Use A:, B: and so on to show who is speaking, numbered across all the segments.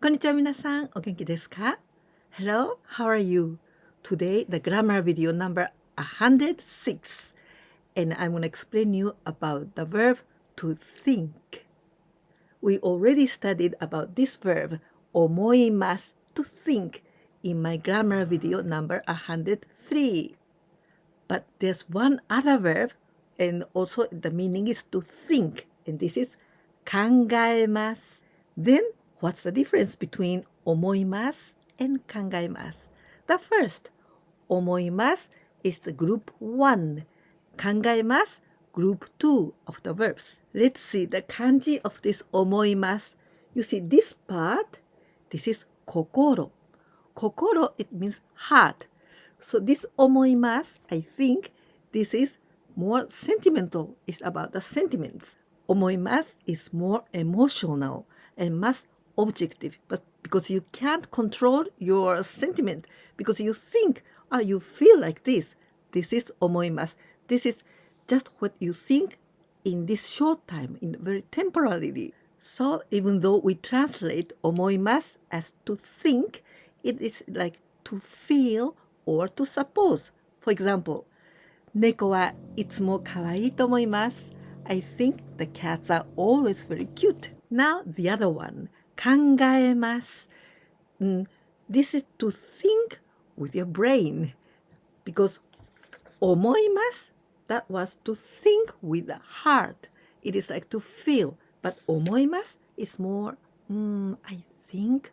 A: こんにちは皆さん、お元気ですか? Hello, how are you? Today, the grammar video number 106, and I'm going to explain you about the verb to think. We already studied about this verb, 思います, to think, in my grammar video number 103. But there's one other verb, and also the meaning is to think, and this is 考えます. Then, what's the difference between 思います and 考えます? The first, 思います is the group 1. 考えます group 2 of the verbs. Let's see the kanji of this 思います. You see this part, this is 心. 心, it means heart. So this 思います, I think this is more sentimental. It's about the sentiments. 思います is more emotional and más objective, but because you can't control your sentiment, because you think, you feel like this is 思います. This is just what you think in this short time, in very temporarily. So even though we translate 思います as to think, it is like to feel or to suppose. For example, 猫はいつも可愛いと思います. I think the cats are always very cute. Now the other one, 考えます. This is to think with your brain. Because 思います, that was to think with the heart. It is like to feel. But 思います is more, I think,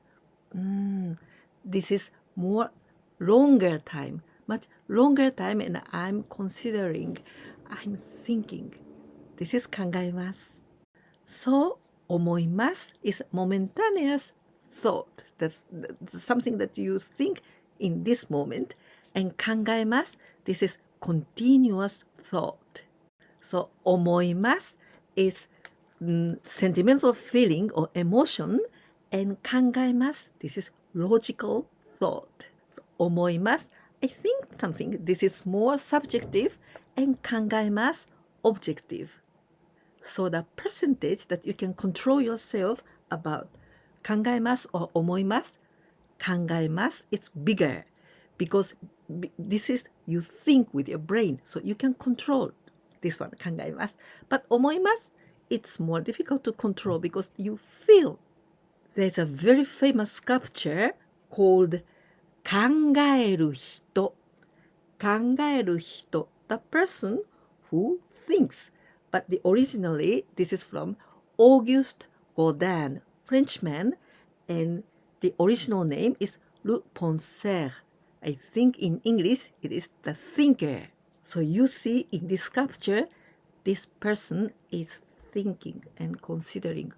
A: this is more longer time. Much longer time, and I'm considering, I'm thinking. This is 考えます. So, 思います is momentaneous thought. That's something that you think in this moment. And 考えます, this is continuous thought. So, 思います is sentimental feeling or emotion. And 考えます, this is logical thought. So, 思います, I think something. This is more subjective. And 考えます, objective. So the percentage that you can control yourself about 考えます or 思います, 考えます it's bigger because this is you think with your brain, so you can control this one 考えます. But 思います it's more difficult to control because you feel. There's a very famous sculpture called 考える人. 考える人, the person who thinks. But originally, this is from Auguste Rodin, Frenchman, and the original name is Le Penseur. I think in English, it is the thinker. So you see in this sculpture, this person is thinking and considering.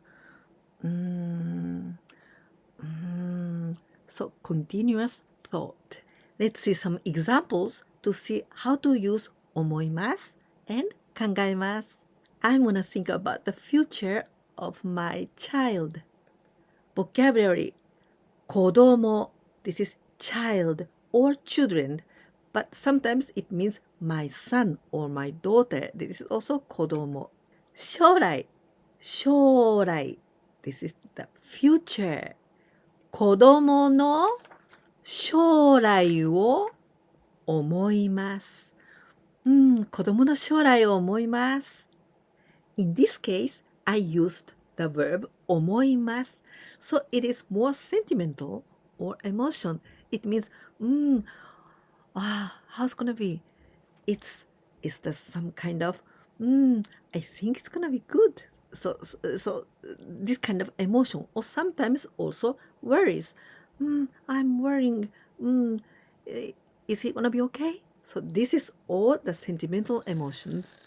A: So continuous thought. Let's see some examples to see how to use 思います and 考えます. I'm gonna think about the future of my child. Vocabulary. 子供. This is child or children, but sometimes it means my son or my daughter. This is also 子供. 将来. 将来. This is the future. 子供の将来を思います。子供の将来を思います。In this case, I used the verb 思います. So it is more sentimental or emotion. It means, how's it gonna be? It's the some kind of, I think it's gonna be good. So this kind of emotion, or sometimes also worries. I'm worrying. Is it gonna be okay? So this is all the sentimental emotions.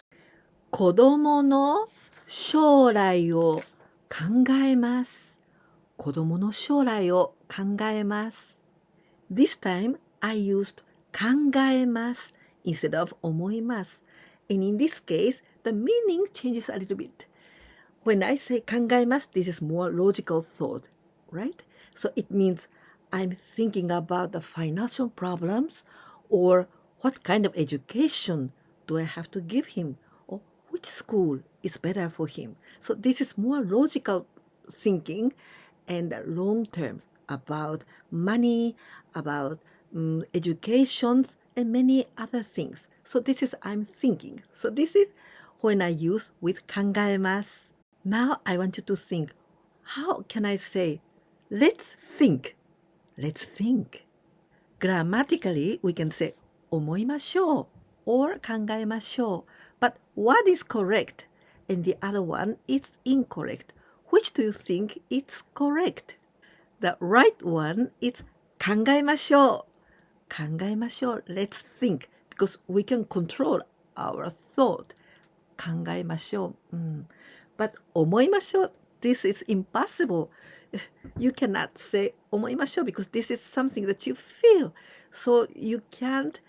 A: 子供の将来を考えます。子供の将来を考えます。This time I used 考えます instead of 思います。And in this case, the meaning changes a little bit. When I say 考えます, this is more logical thought, right? So it means I'm thinking about the financial problems or what kind of education do I have to give him? Or which school is better for him? So this is more logical thinking and long term, about money, about educations, and many other things. So this is I'm thinking. So this is when I use with 考えます. Now I want you to think, how can I say, let's think? Let's think. Grammatically, we can say 思いましょう or 考えましょう. But one is correct and the other one is incorrect. Which do you think is correct? The right one is 考えましょう. 考えましょう. Let's think because we can control our thought. 考えましょう. But 思いましょう. This is impossible. You cannot say 思いましょう because this is something that you feel. So you can't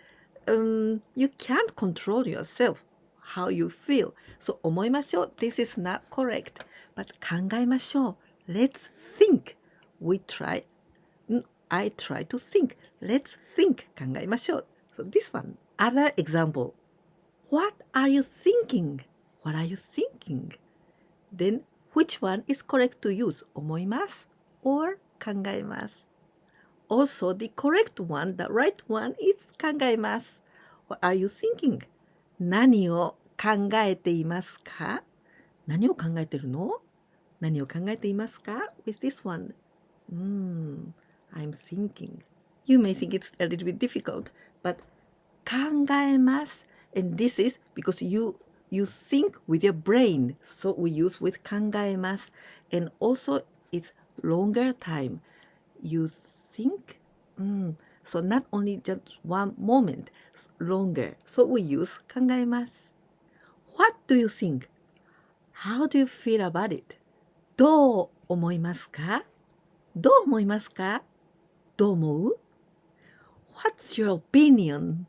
A: control yourself how you feel. So 思いましょう. This is not correct. But 考えましょう. Let's think. I try to think. Let's think. 考えましょう. So this one. Other example. What are you thinking? What are you thinking? Then which one is correct to use? 思います or 考えます. Also, the correct one, the right one is 考えます. What are you thinking? 何を考えていますか? 何を考えてるの? 何を考えていますか? With this one. I'm thinking. You may think it's a little bit difficult, but 考えます and this is because you think with your brain, so we use with 考えます and also it's longer time. You think, so not only just one moment, longer. So we use 考えます. What do you think? How do you feel about it? どう思いますか? どう思いますか? どう思う? What's your opinion?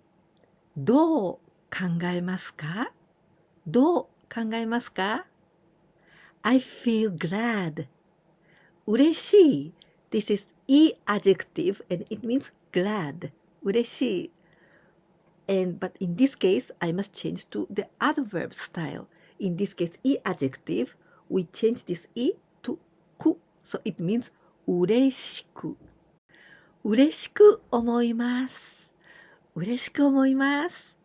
A: どう考えますか? どう考えますか? I feel glad. 嬉しい. This is E adjective and it means glad. 嬉しい. But in this case, I must change to the other verb style. In this case, E adjective, we change this E to く. So it means 嬉しく. 嬉しく思います. 嬉しく思います.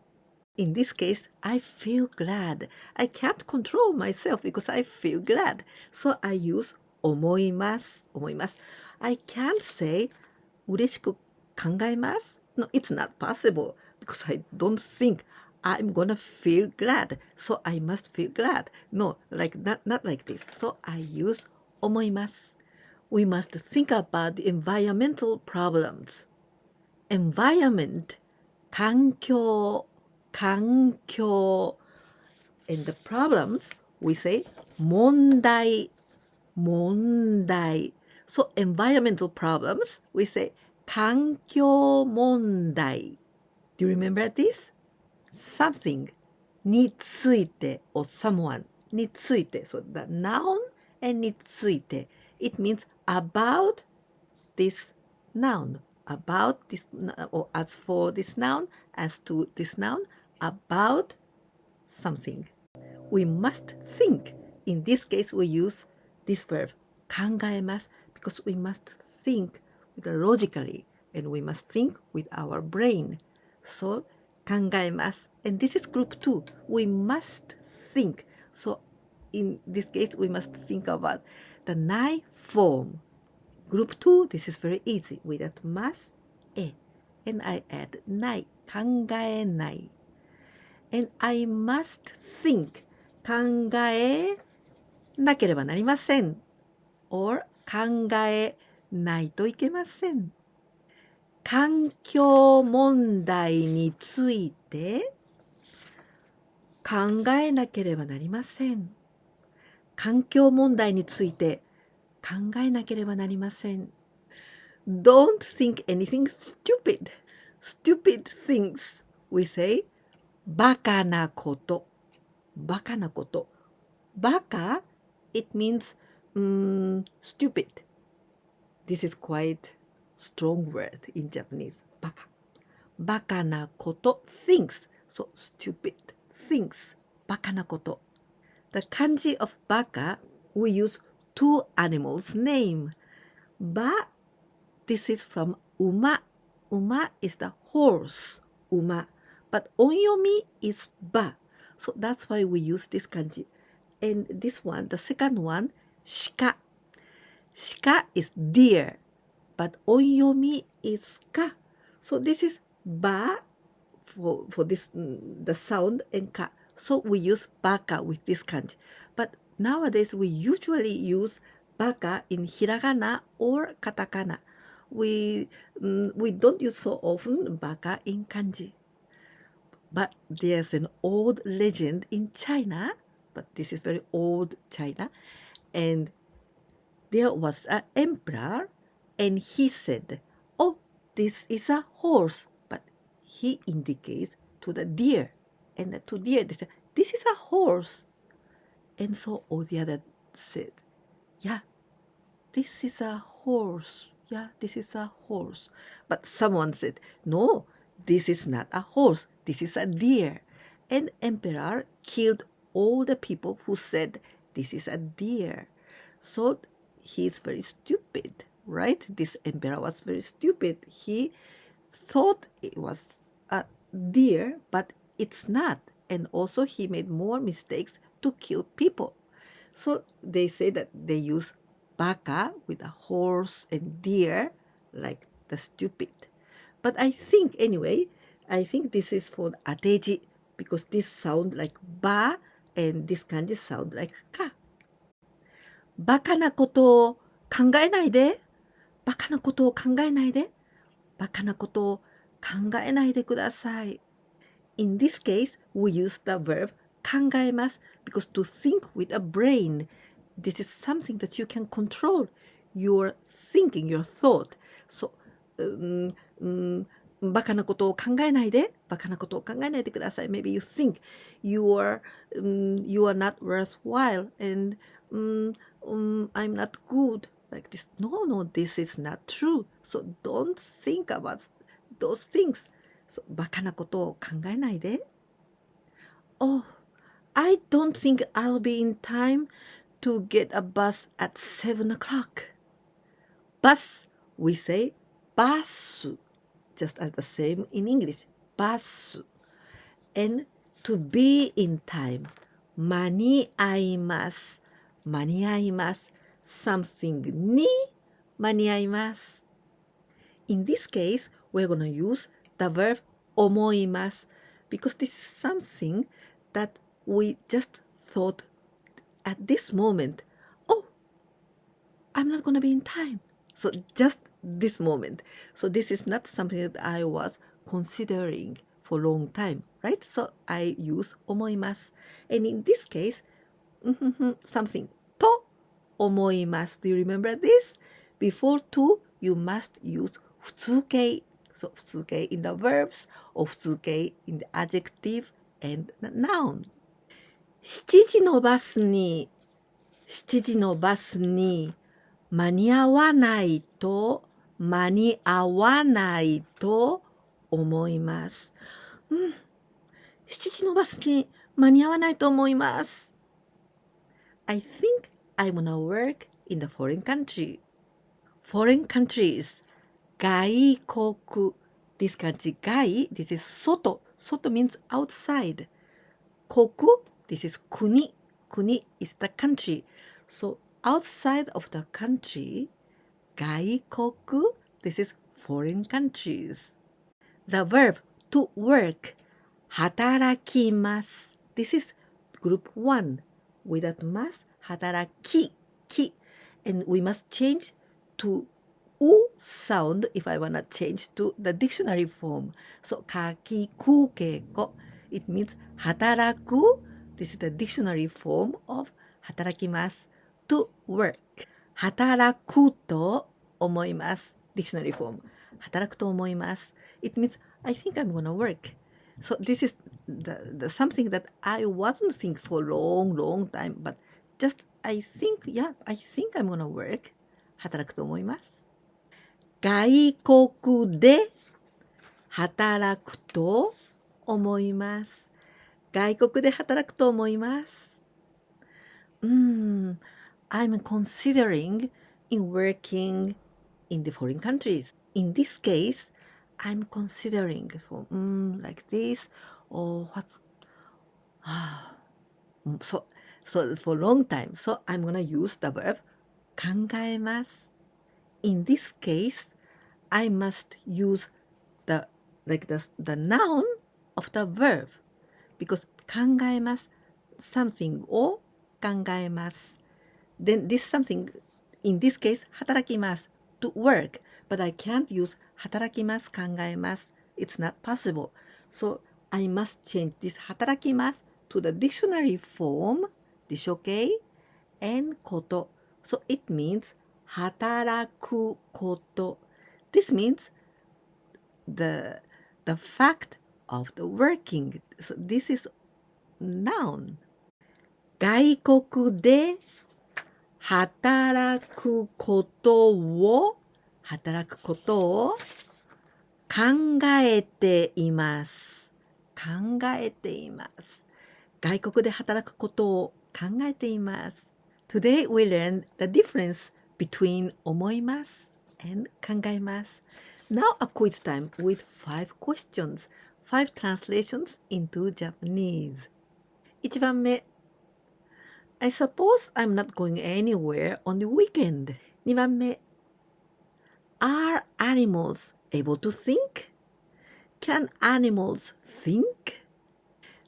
A: In this case, I feel glad. I can't control myself because I feel glad. So I use 思います. 思います. I can't say 嬉しく考えます. No, it's not possible because I don't think I'm gonna feel glad. So I must feel glad. No, not like this. So I use 思います. We must think about the environmental problems. Environment, 環境. And the problems, we say 問題. So environmental problems, we say 環境問題. Do you remember this? Something について or someone について. So the noun and について. It means about this noun. About this, or as for this noun, as to this noun, about something. We must think. In this case, we use this verb 考えます because we must think logically and we must think with our brain. So 考えます and this is group 2. We must think. So in this case, we must think about the ない form. Group 2, this is very easy. We add ます and I add ない 考えない and I must think 考えなければなりません or 考えないといけません。環境問題について考えなければなりません。環境問題について考えなければなりません。Don't think anything stupid. Stupid things. We say バカなこと。バカなこと。バカ it means stupid. This is quite strong word in Japanese. バカ。バカなこと things. So stupid things. バカなこと。The kanji of バカ we use two animals' name. But this is from uma. Uma is the horse, uma. But onyomi is ba. So that's why we use this kanji. And this one, the second one, shika. Shika is deer, but onyomi is ka. So this is ba for this the sound and ka. So we use baka with this kanji. But nowadays we usually use baka in hiragana or katakana. We don't use so often baka in kanji. But there's an old legend in China, but this is very old China, and there was an emperor, and he said, "Oh, this is a horse," but he indicates to the deer, and to deer they said, "This is a horse," and so all the others said, "Yeah, this is a horse. Yeah, this is a horse." But someone said, "No, this is not a horse. This is a deer." And emperor killed all the people who said, "This is a deer." So he's very stupid, right? This emperor was very stupid. He thought it was a deer, but it's not. And also he made more mistakes to kill people. So they say that they use baka with a horse and deer like the stupid. But I think anyway, I think this is for adeji because this sound like ba and this kanji sound like ka. バカなことを考えないで。バカなことを考えないで。バカなことを考えないでください。In this case, we use the verb 考えます because to think with a brain, this is something that you can control. Your thinking, your thought. So, バカなことを考えないで。バカなことを考えないでください。Maybe you think you are not worthwhile and I'm not good like this. No, this is not true. So don't think about those things. So, バカなことを考えないで。Oh, I don't think I'll be in time to get a bus at 7 o'clock. Bus, we say bus, just as the same in English. Bus. And to be in time, 間に合います。間に合います。something に間に合います。In this case, we're going to use the verb 思います because this is something that we just thought at this moment, oh, I'm not going to be in time. So just this moment. So this is not something that I was considering for a long time, right? So I use 思います. And in this case, something と思います. Do you remember this? Before to, you must use 普通形. So 普通形 in the verbs or 普通形 in the adjective and the noun. 7時のバスに間に合わないと思います。7時のバスに間に合わないと思います。I think I wanna work in the foreign country. Foreign countries. 外国. This country, 外, this is 外. 外 means outside. 国, this is 国. 国 is the country. So outside of the country, 外国, this is foreign countries. The verb to work, 働きます. This is group 1. Without mas, 働き, ki. And we must change to u sound if I want to change to the dictionary form. So, かきくけこ. It means 働く. This is the dictionary form of 働きます. To work. 働くと思います. Dictionary form. 働くと思います. It means I think I'm gonna work. So this is the something that I wasn't thinking for a long time, but just I think I'm gonna work. 働くと思います。外国で働くと思います。外国で働くと思います。I'm considering in working in the foreign countries. In this case, I'm considering like this or what's so for a long time. So I'm gonna use the verb 考えます. In this case, I must use the noun of the verb because 考えます something を考えます. Then this something, in this case, 働きます to work, but I can't use 働きます考えます. It's not possible. So I must change this 働きます to the dictionary form, でしょokay? And こと. So it means 働くこと. This means the fact of the working. So this is noun. 外国で働くことを考えています。考えています。外国で働くことを考えています。Today we learned the difference between 思います and 考えます。Now a quiz time with 5 questions, 5 translations into Japanese. 1番目 I suppose I'm not going anywhere on the weekend. 2番目 Are animals able to think? Can animals think?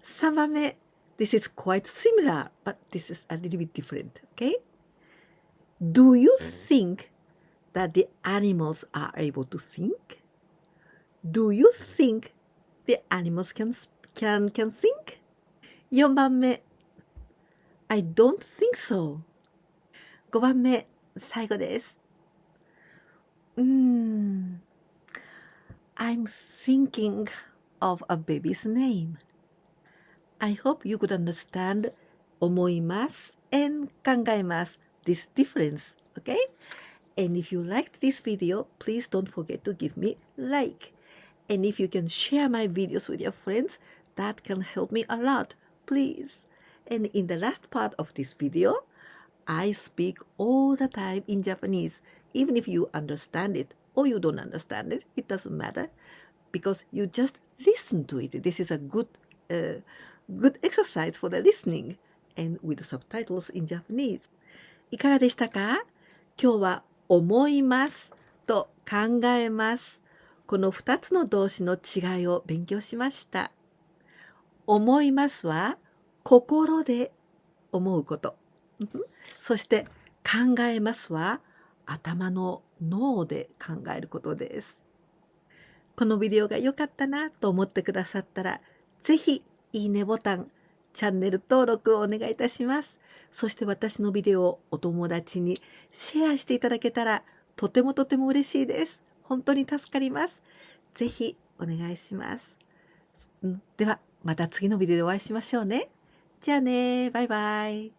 A: 3番目 This is quite similar, but this is a little bit different, okay? Do you think that the animals are able to think? Do you think the animals can think? 4番目I don't think so. 5番目、最後です。I'm thinking of a baby's name. I hope you could understand 思います and 考えます this difference, okay? And if you liked this video, please don't forget to give me like. And if you can share my videos with your friends, that can help me a lot, please. And in the last part of this video, I speak all the time in Japanese. Even if you understand it or you don't understand it, it doesn't matter because you just listen to it. This is a good exercise for the listening and with subtitles in Japanese. いかがでしたか？今日は思いますと考えます。この2つの動詞の違いを勉強しました。思いますは心で思うこと。そして考えますは頭の脳で考えることです。このビデオが良かったなと思ってくださったら、ぜひいいねボタン、チャンネル登録をお願いいたします。そして私のビデオをお友達にシェアしていただけたらとても嬉しいです。本当に助かります。ぜひお願いします。ではまた次のビデオでお会いしましょうね。じゃあね、バイバイ。